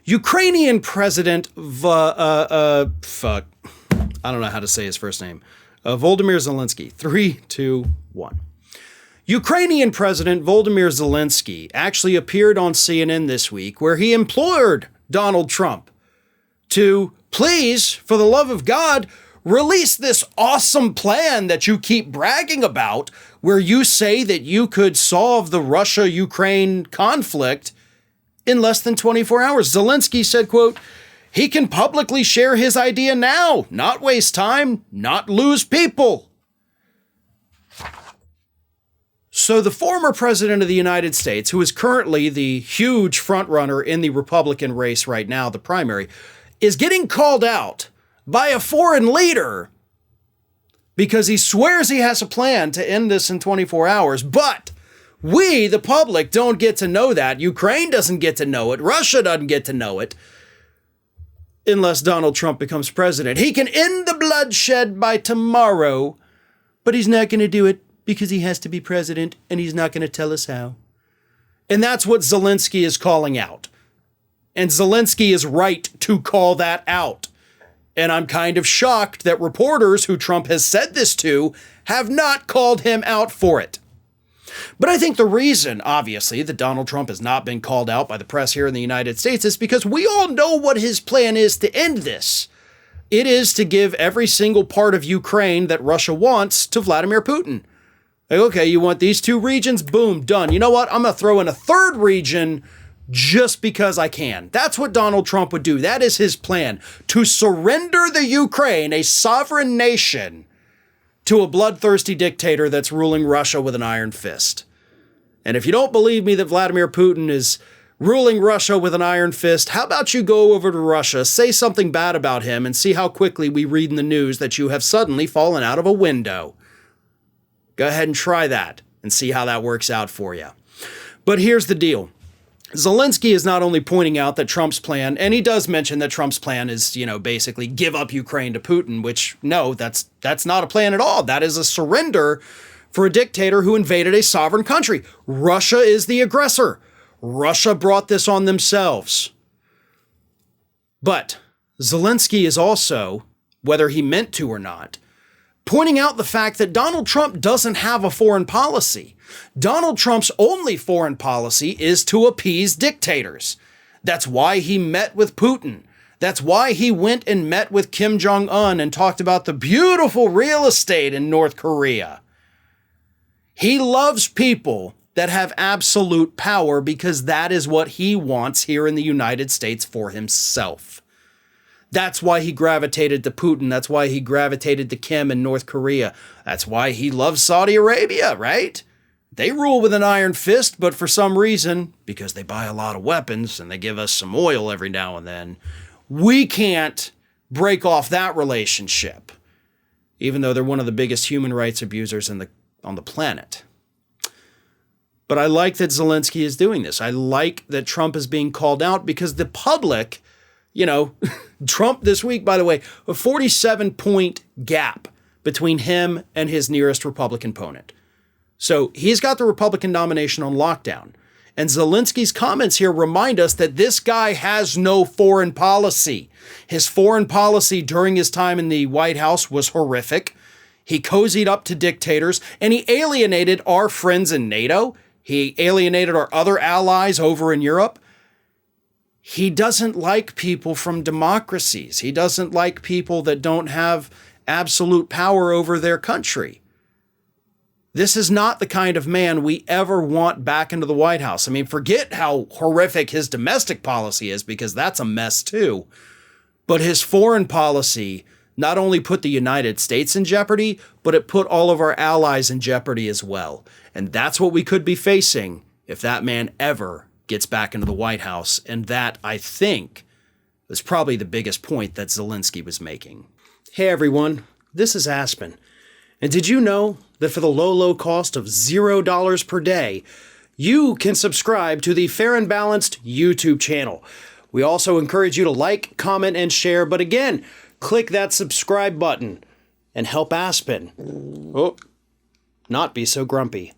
Ukrainian President, I don't know how to say his first name. Volodymyr Zelensky. 3, 2, 1. Ukrainian President Volodymyr Zelensky actually appeared on CNN this week where he implored Donald Trump to please, for the love of God, release this awesome plan that you keep bragging about, where you say that you could solve the Russia-Ukraine conflict in less than 24 hours. Zelensky said, quote, he can publicly share his idea now, not waste time, not lose people. So the former president of the United States, who is currently the huge frontrunner in the Republican race right now, the primary, is getting called out by a foreign leader because he swears he has a plan to end this in 24 hours. But we, the public, don't get to know that. Ukraine doesn't get to know it. Russia doesn't get to know it unless Donald Trump becomes president. He can end the bloodshed by tomorrow, but he's not going to do it because he has to be president, and he's not going to tell us how. And that's what Zelensky is calling out. And Zelensky is right to call that out. And I'm kind of shocked that reporters who Trump has said this to have not called him out for it. But I think the reason, obviously, that Donald Trump has not been called out by the press here in the United States is because we all know what his plan is to end this. It is to give every single part of Ukraine that Russia wants to Vladimir Putin. Like, okay, you want these 2 regions? Boom, done. You know what? I'm going to throw in a 3rd region just because I can. That's what Donald Trump would do. That is his plan, to surrender the Ukraine, a sovereign nation, to a bloodthirsty dictator that's ruling Russia with an iron fist. And if you don't believe me that Vladimir Putin is ruling Russia with an iron fist, how about you go over to Russia, say something bad about him, and see how quickly we read in the news that you have suddenly fallen out of a window. Go ahead and try that and see how that works out for you. But here's the deal. Zelensky is not only pointing out that Trump's plan, and he does mention that Trump's plan is, basically give up Ukraine to Putin, which, no, that's not a plan at all. That is a surrender for a dictator who invaded a sovereign country. Russia is the aggressor. Russia brought this on themselves. But Zelensky is also, whether he meant to or not, pointing out the fact that Donald Trump doesn't have a foreign policy. Donald Trump's only foreign policy is to appease dictators. That's why he met with Putin. That's why he went and met with Kim Jong-un and talked about the beautiful real estate in North Korea. He loves people that have absolute power because that is what he wants here in the United States for himself. That's why he gravitated to Putin. That's why he gravitated to Kim in North Korea. That's why he loves Saudi Arabia, right? They rule with an iron fist, but for some reason, because they buy a lot of weapons and they give us some oil every now and then, we can't break off that relationship, even though they're one of the biggest human rights abusers on the planet. But I like that Zelensky is doing this. I like that Trump is being called out because the public, Trump this week, by the way, a 47-point gap between him and his nearest Republican opponent. So he's got the Republican nomination on lockdown. And Zelensky's comments here remind us that this guy has no foreign policy. His foreign policy during his time in the White House was horrific. He cozied up to dictators, and he alienated our friends in NATO. He alienated our other allies over in Europe. He doesn't like people from democracies. He doesn't like people that don't have absolute power over their country. This is not the kind of man we ever want back into the White House. I mean, forget how horrific his domestic policy is, because that's a mess too. But his foreign policy not only put the United States in jeopardy, but it put all of our allies in jeopardy as well. And that's what we could be facing if that man ever gets back into the White House. And that, I think, is probably the biggest point that Zelensky was making. Hey everyone, this is Aspen. And did you know that for the low cost of $0 per day, you can subscribe to the Fair and Balanced YouTube channel? We also encourage you to like, comment, and share. But again, click that subscribe button and help Aspen not be so grumpy.